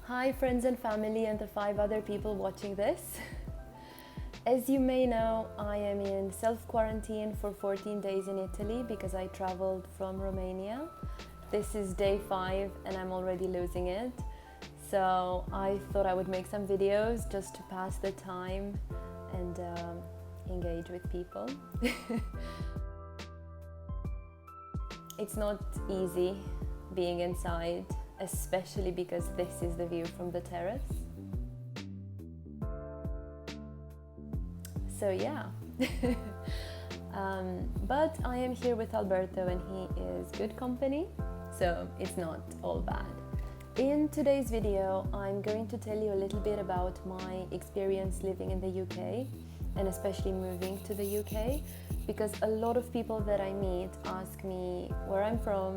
Hi friends and family and the 5 other people watching this. As you may know, I am in self-quarantine for 14 days in Italy because I traveled from Romania. This is day 5 and I'm already losing it. So I thought I would make some videos just to pass the time and engage with people. It's not easy being inside, especially because this is the view from the terrace. So yeah, but I am here with Alberto and he is good company, so it's not all bad. In today's video, I'm going to tell you a little bit about my experience living in the UK and especially moving to the UK, because a lot of people that I meet ask me where I'm from,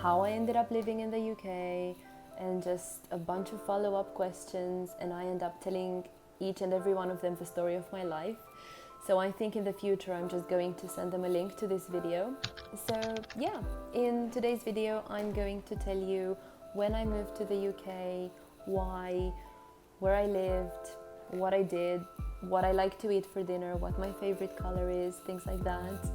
how I ended up living in the UK, and just a bunch of follow-up questions, and I end up telling each and every one of them the story of my life. So I think in the future I'm just going to send them a link to this video. So yeah, in today's video I'm going to tell you when I moved to the UK, why, where I lived, what I did, what I like to eat for dinner, what my favorite color is, things like that.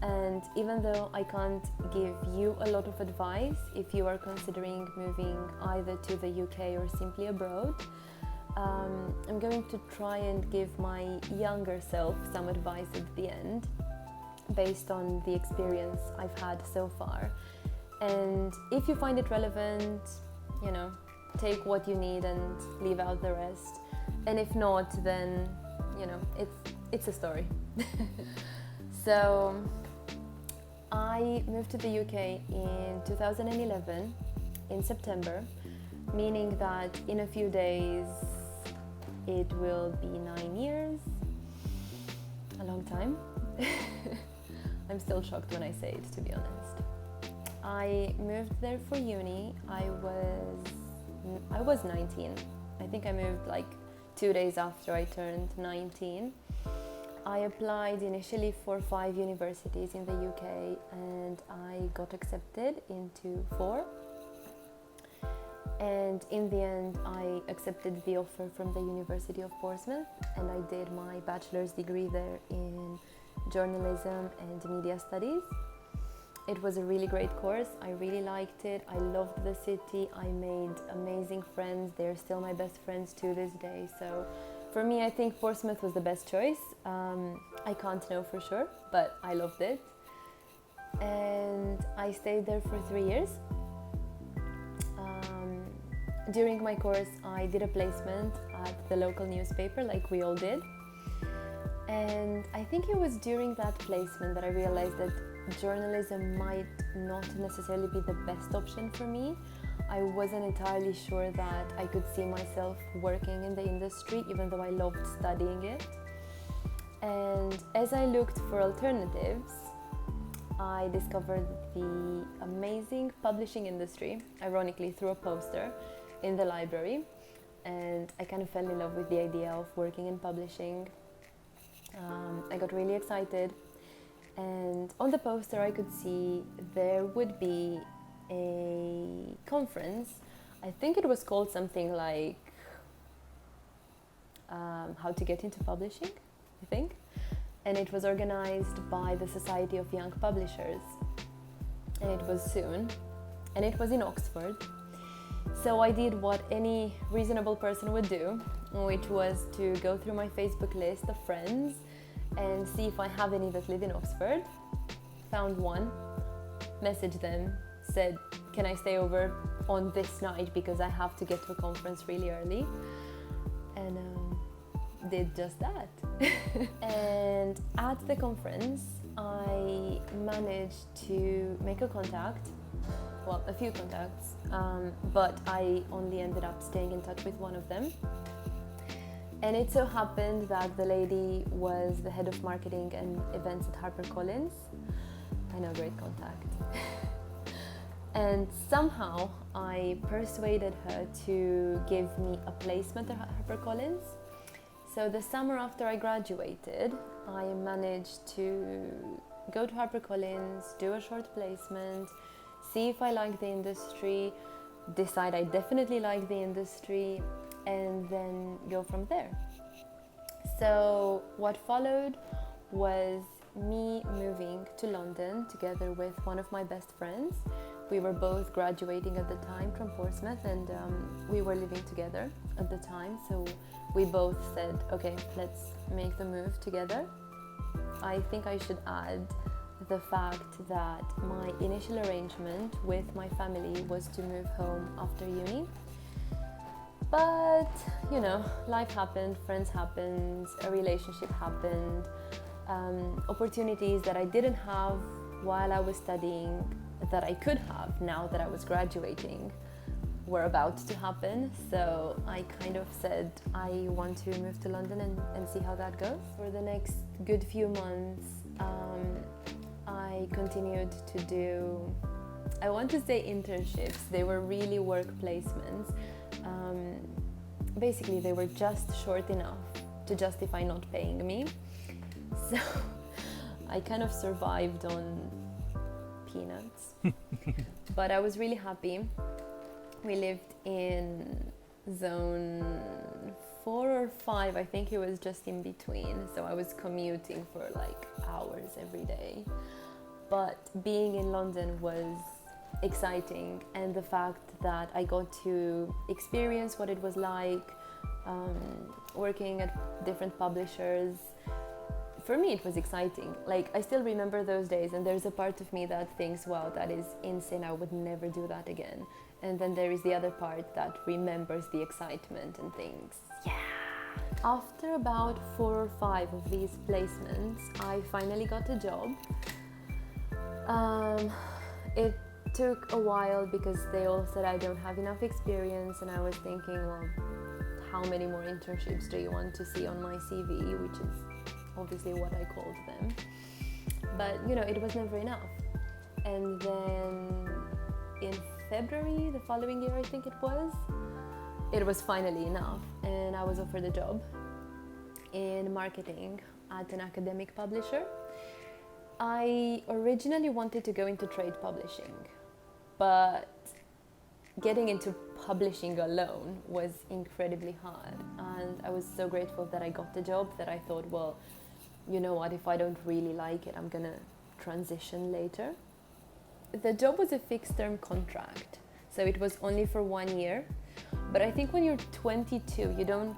And even though I can't give you a lot of advice if you are considering moving either to the UK or simply abroad, I'm going to try and give my younger self some advice at the end based on the experience I've had so far. And if you find it relevant, you know, take what you need and leave out the rest. And if not, then, you know, it's a story. So I moved to the UK in 2011 in September, meaning that in a few days it will be 9 years, a long time. I'm still shocked when I say it, to be honest. I moved there for uni. I was 19. I think I moved like 2 days after I turned 19. I applied initially for 5 universities in the UK and I got accepted into 4. And in the end, I accepted the offer from the University of Portsmouth and I did my bachelor's degree there in journalism and media studies. It was a really great course. I really liked it. I loved the city. I made amazing friends. They're still my best friends to this day. So for me, I think Portsmouth was the best choice. I can't know for sure, but I loved it. And I stayed there for 3 years. During my course, I did a placement at the local newspaper, like we all did. And I think it was during that placement that I realized that journalism might not necessarily be the best option for me. I wasn't entirely sure that I could see myself working in the industry, even though I loved studying it. And as I looked for alternatives, I discovered the amazing publishing industry, ironically through a poster in the library. And I kind of fell in love with the idea of working in publishing. I got really excited. And on the poster I could see there would be a conference. I think it was called something like How to Get into Publishing, I think. And it was organized by the Society of Young Publishers. And it was soon. And it was in Oxford. So I did what any reasonable person would do, which was to go through my Facebook list of friends and see if I have any that live in Oxford. Found one, messaged them, said, can I stay over on this night because I have to get to a conference really early? And did just that. And at the conference, I managed to make a contact, well, a few contacts, but I only ended up staying in touch with one of them. And it so happened that the lady was the head of marketing and events at HarperCollins. I know, great contact. And somehow I persuaded her to give me a placement at HarperCollins. So the summer after I graduated, I managed to go to HarperCollins, do a short placement, see if I like the industry, decide I definitely like the industry, and then go from there. So what followed was me moving to London together with one of my best friends. We were both graduating at the time from Portsmouth, and we were living together at the time. So we both said, okay, let's make the move together. I think I should add the fact that my initial arrangement with my family was to move home after uni. But, you know, life happened, friends happened, a relationship happened, opportunities that I didn't have while I was studying that I could have now that I was graduating were about to happen. So I kind of said I want to move to London and see how that goes. For the next good few months, I continued to do, I want to say internships. They were really work placements. Basically, they were just short enough to justify not paying me. So I kind of survived on peanuts. But I was really happy. We lived in zone 4 or 5, I think it was just in between. So I was commuting for like hours every day. But being in London was exciting, and the fact that I got to experience what it was like working at different publishers, for me it was exciting. Like, I still remember those days, and there's a part of me that thinks, wow, that is insane, I would never do that again. And then there is the other part that remembers the excitement and thinks, yeah. After about 4 or 5 of these placements, I finally got a job. It took a while because they all said I don't have enough experience, and I was thinking, well, how many more internships do you want to see on my CV, which is obviously what I called them. But, you know, it was never enough. And then in February, the following year, I think it was finally enough, and I was offered a job in marketing at an academic publisher. I originally wanted to go into trade publishing, but getting into publishing alone was incredibly hard, and I was so grateful that I got the job that I thought, well, you know what, if I don't really like it, I'm gonna transition later. The job was a fixed term contract, so it was only for 1 year, but I think when you're 22 you don't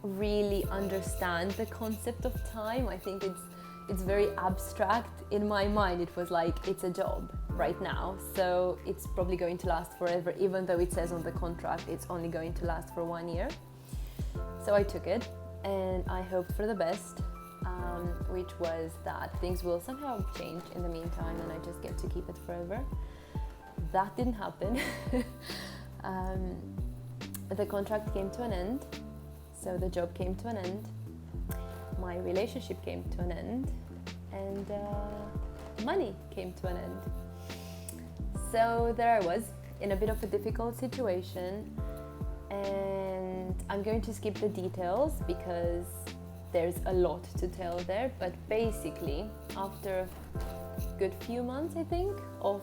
really understand the concept of time. I think it's very abstract. In my mind it was like, it's a job right now, so it's probably going to last forever, even though it says on the contract it's only going to last for 1 year. So I took it, and I hoped for the best, which was that things will somehow change in the meantime and I just get to keep it forever. That didn't happen. The contract came to an end, so the job came to an end, my relationship came to an end, and money came to an end. So there I was, in a bit of a difficult situation, and I'm going to skip the details because there's a lot to tell there, but basically after a good few months, I think, of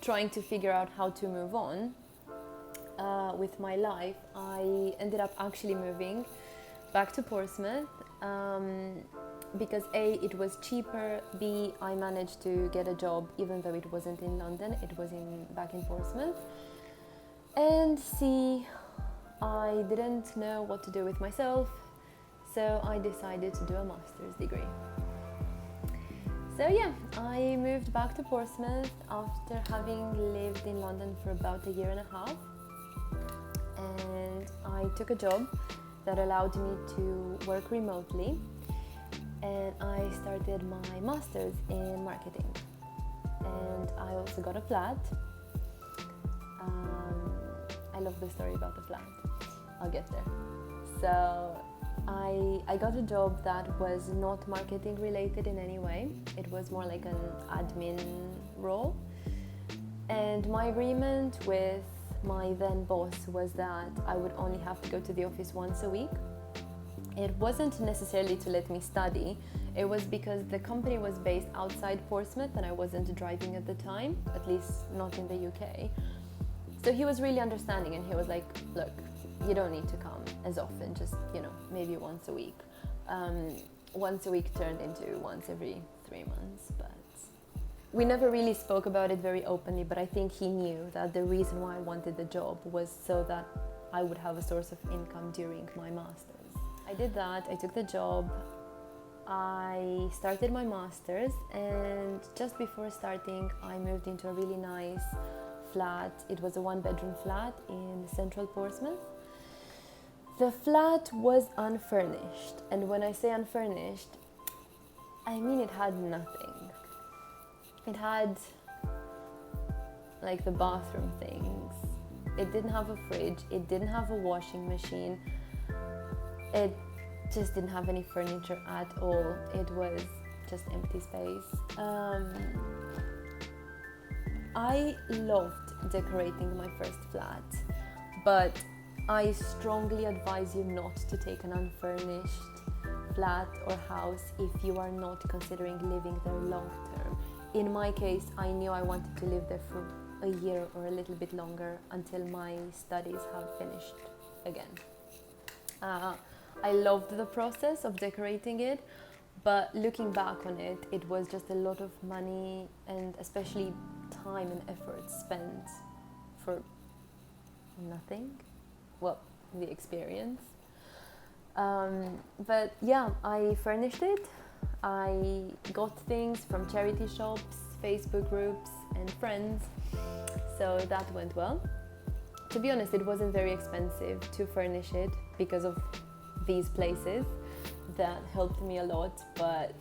trying to figure out how to move on with my life, I ended up actually moving back to Portsmouth because A, it was cheaper, B, I managed to get a job even though it wasn't in London, it was back in Portsmouth, and C, I didn't know what to do with myself, so I decided to do a master's degree. So yeah, I moved back to Portsmouth after having lived in London for about 1.5 years, and I took a job that allowed me to work remotely, and I started my master's in marketing, and I also got a flat. I love the story about the flat, I'll get there. So I got a job that was not marketing related in any way. It was more like an admin role, and my agreement with my then boss was that I would only have to go to the office once a week. It wasn't necessarily to let me study, It was because the company was based outside Portsmouth and I wasn't driving at the time, at least not in the UK. So he was really understanding and he was like, look, you don't need to come as often, just, maybe once a week. Once a week turned into once every 3 months, but we never really spoke about it very openly, but I think he knew that the reason why I wanted the job was so that I would have a source of income during my master's. I did that, I took the job, I started my master's, and just before starting I moved into a really nice flat. It was a 1-bedroom flat in central Portsmouth. The flat was unfurnished, and when I say unfurnished, I mean it had nothing. It had like the bathroom things. It didn't have a fridge, it didn't have a washing machine, it just didn't have any furniture at all. It was just empty space. I loved decorating my first flat, but I strongly advise you not to take an unfurnished flat or house if you are not considering living there long term. In my case, I knew I wanted to live there for a year or a little bit longer until my studies have finished again. I loved the process of decorating it, but looking back on it, it was just a lot of money and especially time and effort spent for nothing. Well, the experience. But yeah, I furnished it. I got things from charity shops, Facebook groups and friends, so that went well. To be honest, it wasn't very expensive to furnish it because of these places. That helped me a lot, but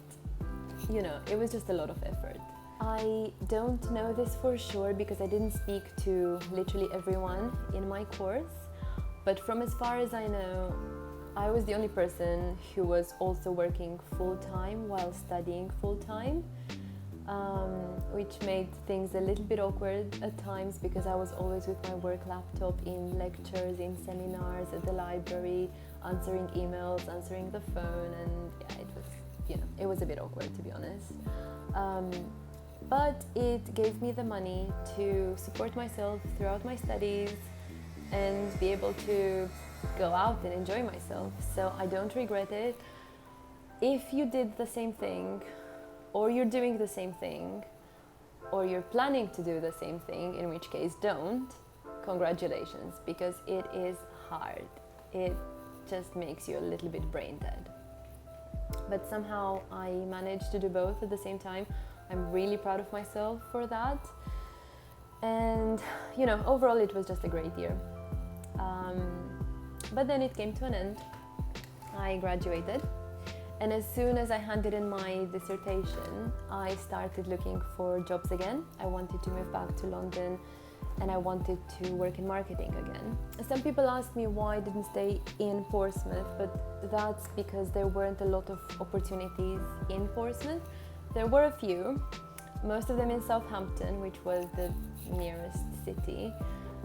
it was just a lot of effort. I don't know this for sure because I didn't speak to literally everyone in my course, but from as far as I know, I was the only person who was also working full-time while studying full-time, which made things a little bit awkward at times because I was always with my work laptop in lectures, in seminars, at the library, answering emails, answering the phone, and yeah, it was a bit awkward, to be honest. But it gave me the money to support myself throughout my studies and be able to go out and enjoy myself, so I don't regret it. If you did the same thing, or you're doing the same thing, or you're planning to do the same thing, in which case don't, congratulations, because it is hard. It just makes you a little bit brain dead. But somehow I managed to do both at the same time. I'm really proud of myself for that. And overall it was just a great year. But then it came to an end. I graduated, and as soon as I handed in my dissertation, I started looking for jobs again. I wanted to move back to London and I wanted to work in marketing again. Some people asked me why I didn't stay in Portsmouth, but that's because there weren't a lot of opportunities in Portsmouth. There were a few, most of them in Southampton, which was the nearest city.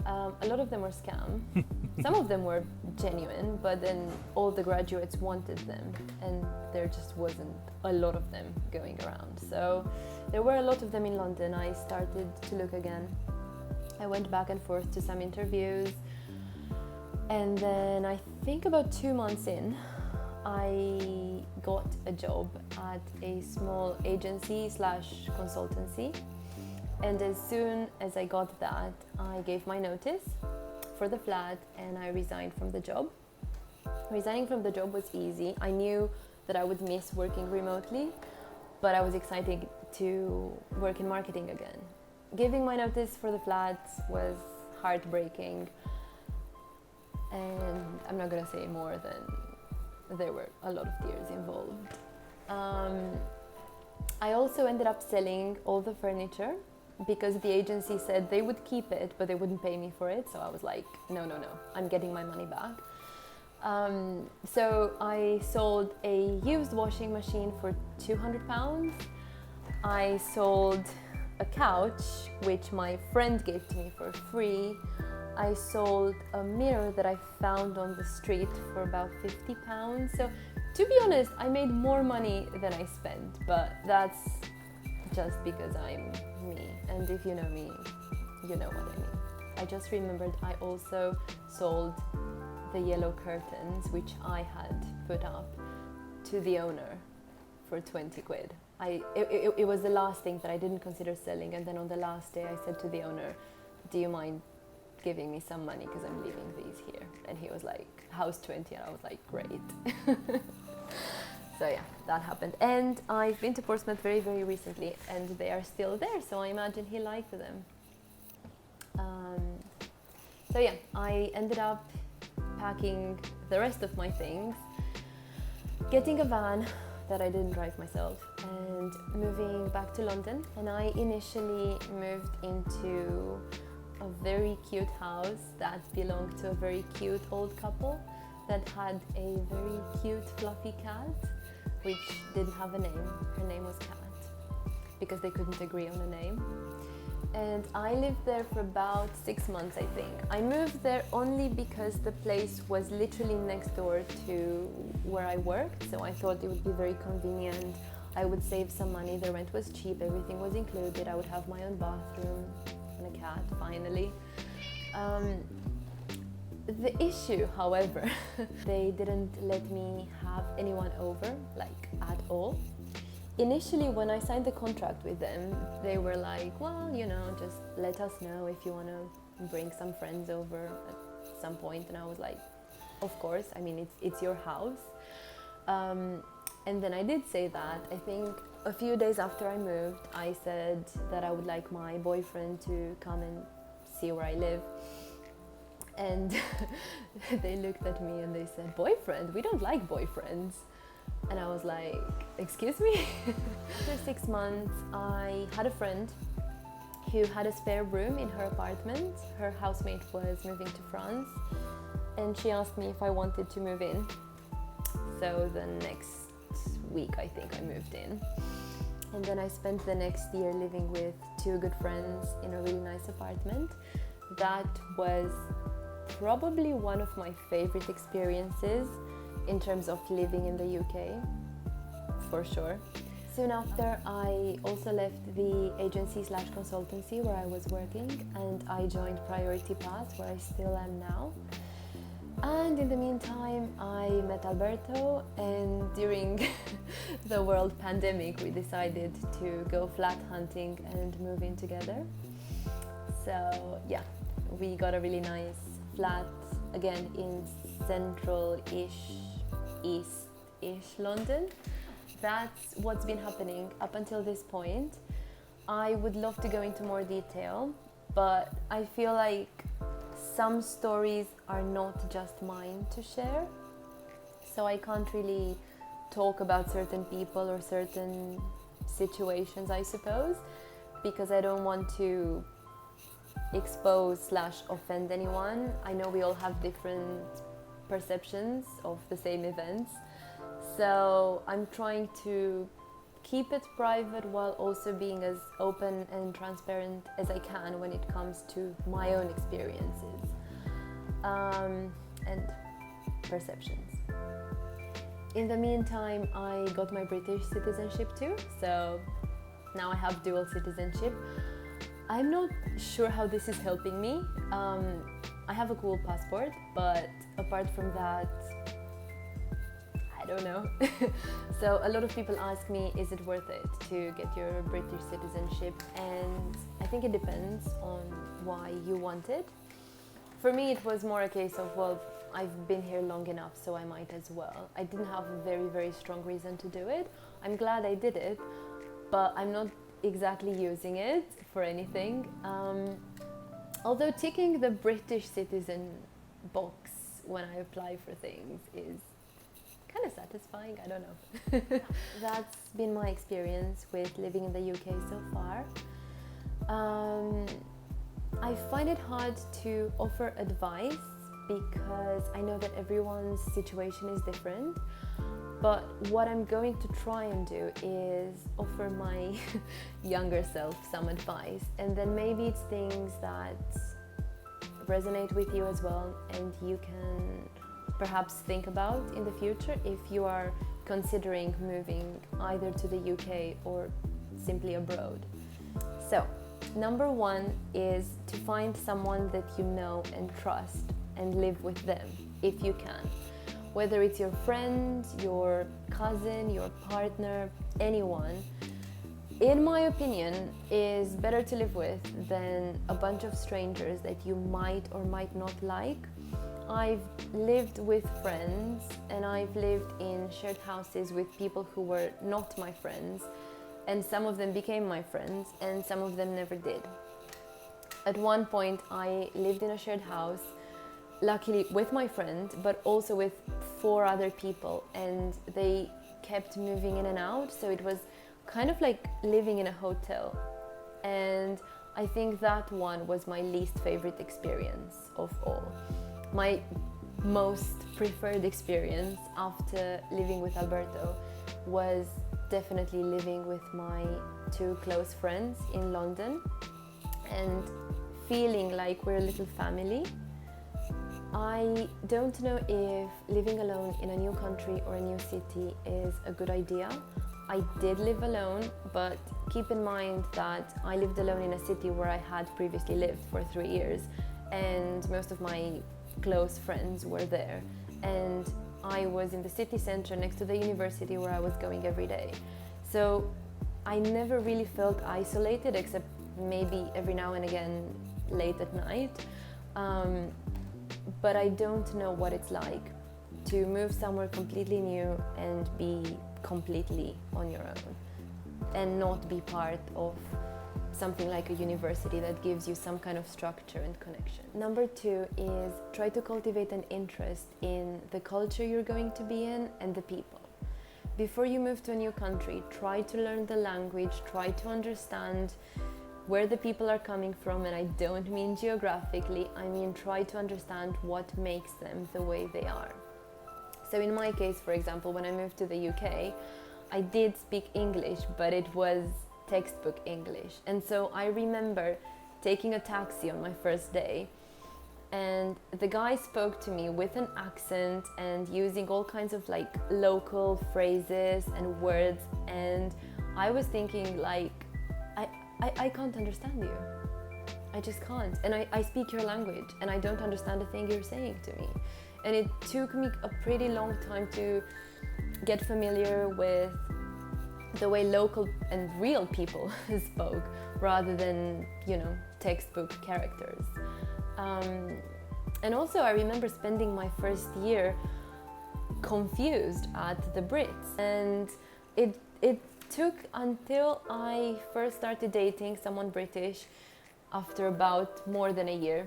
A lot of them were scam. Some of them were genuine, but then all the graduates wanted them and there just wasn't a lot of them going around. So there were a lot of them in London. I started to look again. I went back and forth to some interviews, and then I think about 2 months in, I got a job at a small agency / consultancy. And as soon as I got that, I gave my notice for the flat and I resigned from the job. Resigning from the job was easy. I knew that I would miss working remotely, but I was excited to work in marketing again. Giving my notice for the flat was heartbreaking, and I'm not gonna say more than there were a lot of tears involved. I also ended up selling all the furniture because the agency said they would keep it, but they wouldn't pay me for it. So I was like, no, I'm getting my money back. So I sold a used washing machine for £200. I sold a couch, which my friend gave to me for free. I sold a mirror that I found on the street for about £50. So To be honest, I made more money than I spent, but that's just because I'm me. And if you know me, you know what I mean. I just remembered I also sold the yellow curtains, which I had put up, to the owner for 20 quid. It was the last thing that I didn't consider selling, and then on the last day I said to the owner, do you mind giving me some money because I'm leaving these here? And he was like, how's 20? And I was like, great. So yeah, that happened. And I've been to Portsmouth very, very recently, and they are still there, so I imagine he liked them. So yeah, I ended up packing the rest of my things, getting a van that I didn't drive myself, and moving back to London. And I initially moved into a very cute house that belonged to a very cute old couple that had a very cute fluffy cat, which didn't have a name. Her name was Cat, because they couldn't agree on a name. And I lived there for about 6 months, I think. I moved there only because the place was literally next door to where I worked, so I thought it would be very convenient. I would save some money, the rent was cheap, everything was included, I would have my own bathroom and a cat, finally. The issue, however, they didn't let me have anyone over, like, at all. Initially, when I signed the contract with them, they were like, well, you know, just let us know if you want to bring some friends over at some point. And I was like, of course, I mean, it's your house. And then I did say that. I think a few days after I moved, I said that I would like my boyfriend to come and see where I live. And they looked at me and they said, boyfriend? We don't like boyfriends. And I was like, excuse me? After 6 months, I had a friend who had a spare room in her apartment. Her housemate was moving to France, and she asked me if I wanted to move in. So the next week, I think I moved in. And then I spent the next year living with 2 good friends in a really nice apartment. That was probably one of my favorite experiences in terms of living in the UK, for sure. Soon after, I also left the agency/consultancy where I was working, and I joined Priority Path, where I still am now. And in the meantime, I met Alberto, and during the world pandemic, we decided to go flat hunting and move in together. So yeah, we got a really nice flat, again in central-ish, east-ish London. That's what's been happening up until this point. I would love to go into more detail, but I feel like some stories are not just mine to share. So I can't really talk about certain people or certain situations, I suppose, because I don't want to expose/offend anyone. I know we all have different perceptions of the same events. So I'm trying to keep it private while also being as open and transparent as I can when it comes to my own experiences and perceptions. In the meantime, I got my British citizenship too, so now I have dual citizenship. I'm not sure how this is helping me. I have a cool passport, but apart from that, I don't know. So a lot of people ask me, is it worth it to get your British citizenship? And I think it depends on why you want it. For me, it was more a case of, well, I've been here long enough, so I might as well. I didn't have a very, very strong reason to do it. I'm glad I did it, but I'm not exactly using it for anything. Although ticking the British citizen box when I apply for things is kind of satisfying, I don't know. That's been my experience with living in the UK so far. I find it hard to offer advice because I know that everyone's situation is different. But what I'm going to try and do is offer my younger self some advice, and then maybe it's things that resonate with you as well, and you can perhaps think about in the future if you are considering moving either to the UK or simply abroad. So, number one is to find someone that you know and trust and live with them if you can. Whether it's your friend, your cousin, your partner, anyone, in my opinion, is better to live with than a bunch of strangers that you might or might not like. I've lived with friends and I've lived in shared houses with people who were not my friends, and some of them became my friends and some of them never did. At one point I lived in a shared house, luckily with my friend, but also with 4 other people, and they kept moving in and out, so it was kind of like living in a hotel. And I think that one was my least favorite experience of all. My most preferred experience after living with Alberto was definitely living with my 2 close friends in London and feeling like we're a little family. I don't know if living alone in a new country or a new city is a good idea. I did live alone, but keep in mind that I lived alone in a city where I had previously lived for 3 years, and most of my close friends were there. And I was in the city center next to the university where I was going every day. So I never really felt isolated, except maybe every now and again late at night. But I don't know what it's like to move somewhere completely new and be completely on your own and not be part of something like a university that gives you some kind of structure and connection. Number 2 is try to cultivate an interest in the culture you're going to be in and the people. Before you move to a new country, try to learn the language, try to understand where the people are coming from, and I don't mean geographically, I mean try to understand what makes them the way they are. So in my case, for example, when I moved to the UK, I did speak English, but it was textbook English. And so I remember taking a taxi on my first day, and the guy spoke to me with an accent and using all kinds of like local phrases and words, and I was thinking like, I can't understand you. I just can't. And I speak your language and I don't understand a thing you're saying to me. And it took me a pretty long time to get familiar with the way local and real people spoke rather than, textbook characters. And also I remember spending my first year confused at the Brits. And it took until I first started dating someone British after about more than a year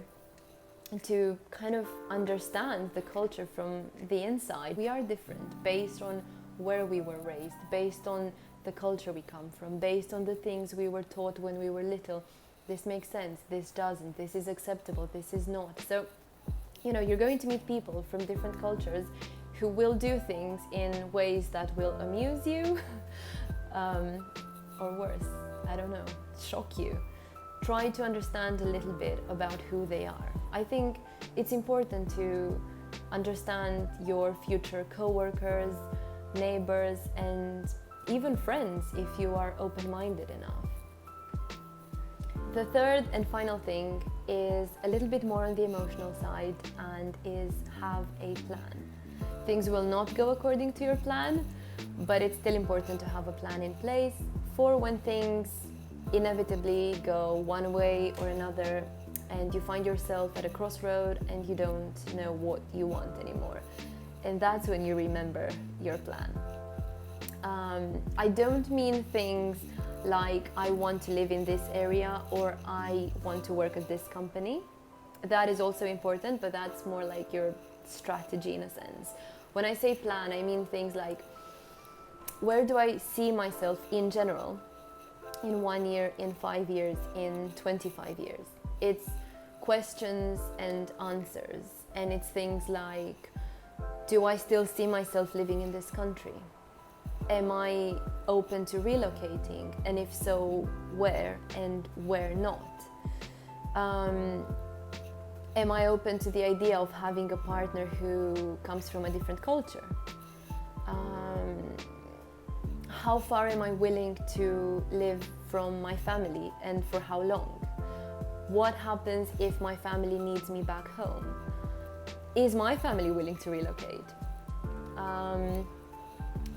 to kind of understand the culture from the inside. We are different based on where we were raised, based on the culture we come from, based on the things we were taught when we were little. This makes sense, this doesn't, this is acceptable, this is not. So, you're going to meet people from different cultures who will do things in ways that will amuse you, or worse, I don't know, shock you. Try to understand a little bit about who they are. I think it's important to understand your future co-workers, neighbors, and even friends if you are open-minded enough. The third and final thing is a little bit more on the emotional side, and is have a plan. Things will not go according to your plan, but it's still important to have a plan in place for when things inevitably go one way or another and you find yourself at a crossroad and you don't know what you want anymore. And that's when you remember your plan. I don't mean things like I want to live in this area or I want to work at this company. That is also important, but that's more like your strategy in a sense. When I say plan, I mean things like, where do I see myself in general in 1 year, in 5 years, in 25 years? It's questions and answers, and it's things like, do I still see myself living in this country? Am I open to relocating? And if so, where and where not? Am I open to the idea of having a partner who comes from a different culture? How far am I willing to live from my family and for how long? What happens if my family needs me back home? Is my family willing to relocate?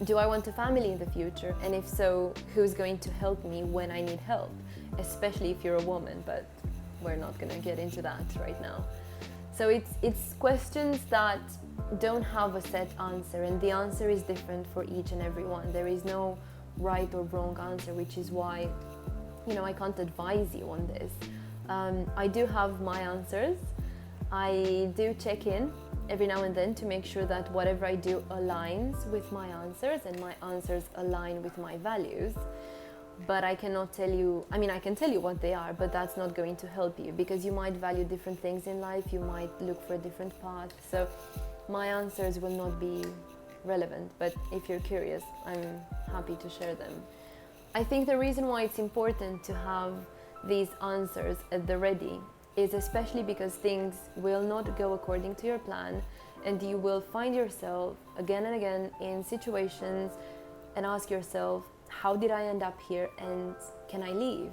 Do I want a family in the future? And if so, who's going to help me when I need help? Especially if you're a woman, but we're not going to get into that right now. So it's questions that don't have a set answer, and the answer is different for each and every one. There is no right or wrong answer, which is why, I can't advise you on this. I do have my answers. I do check in every now and then to make sure that whatever I do aligns with my answers and my answers align with my values. But I cannot tell you, I can tell you what they are, but that's not going to help you because you might value different things in life, you might look for a different path. So my answers will not be relevant, but if you're curious, I'm happy to share them. I think the reason why it's important to have these answers at the ready is especially because things will not go according to your plan, and you will find yourself again and again in situations and ask yourself, how did I end up here and can I leave?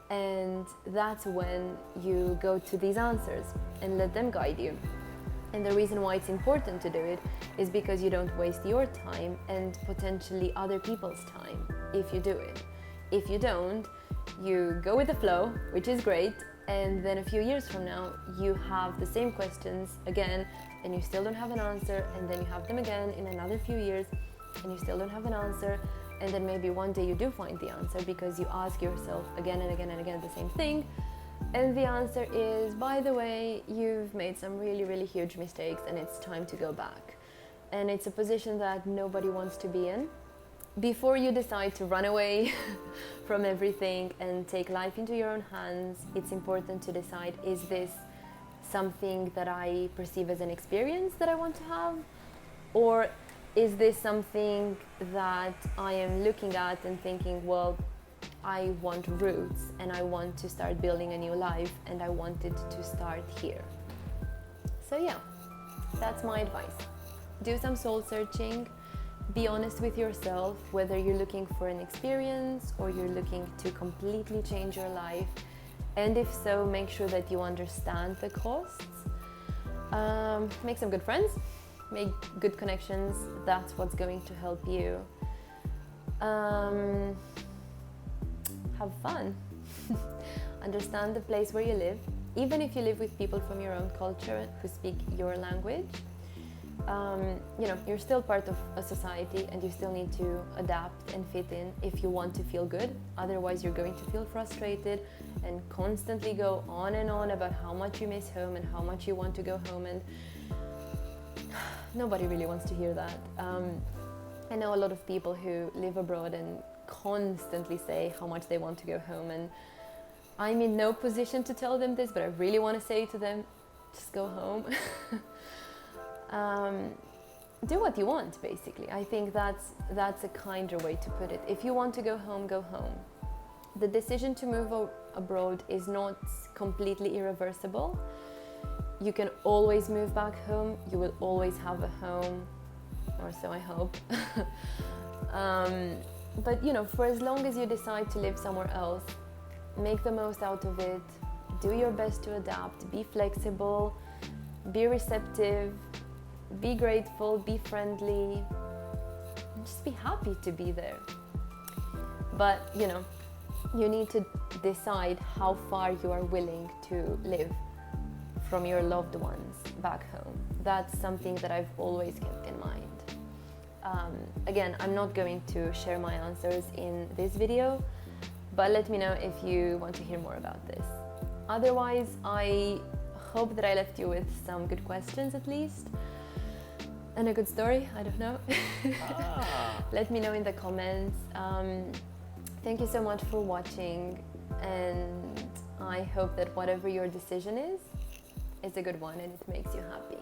And that's when you go to these answers and let them guide you. And the reason why it's important to do it is because you don't waste your time and potentially other people's time if you do it. If you don't, you go with the flow, which is great, and then a few years from now you have the same questions again and you still don't have an answer, and then you have them again in another few years and you still don't have an answer, and then maybe one day you do find the answer because you ask yourself again and again and again the same thing, and the answer is, by the way, you've made some really, really huge mistakes and it's time to go back. And it's a position that nobody wants to be in. Before you decide to run away from everything and take life into your own hands, it's important to decide, is this something that I perceive as an experience that I want to have? Or is this something that I am looking at and thinking, well, I want roots and I want to start building a new life and I wanted to start here. So yeah, that's my advice. Do some soul searching. Be honest with yourself whether you're looking for an experience or you're looking to completely change your life. And if so, make sure that you understand the costs. Make some good friends. Make good connections. That's what's going to help you. Have fun. Understand the place where you live. Even if you live with people from your own culture who speak your language, you're still part of a society and you still need to adapt and fit in if you want to feel good. Otherwise, you're going to feel frustrated and constantly go on and on about how much you miss home and how much you want to go home, and nobody really wants to hear that. I know a lot of people who live abroad and constantly say how much they want to go home, and I'm in no position to tell them this, but I really want to say to them, just go home. Do what you want, basically. I think that's a kinder way to put it. If you want to go home, go home. The decision to move abroad is not completely irreversible. You can always move back home. You will always have a home, or so I hope. But for as long as you decide to live somewhere else, make the most out of it. Do your best to adapt. Be flexible. Be receptive. Be grateful. Be friendly. And just be happy to be there. But you need to decide how far you are willing to live from your loved ones back home. That's something that I've always kept in mind. Again, I'm not going to share my answers in this video, but let me know if you want to hear more about this. Otherwise, I hope that I left you with some good questions at least, and a good story, I don't know. Let me know in the comments. Thank you so much for watching, and I hope that whatever your decision is a good one and it makes you happy.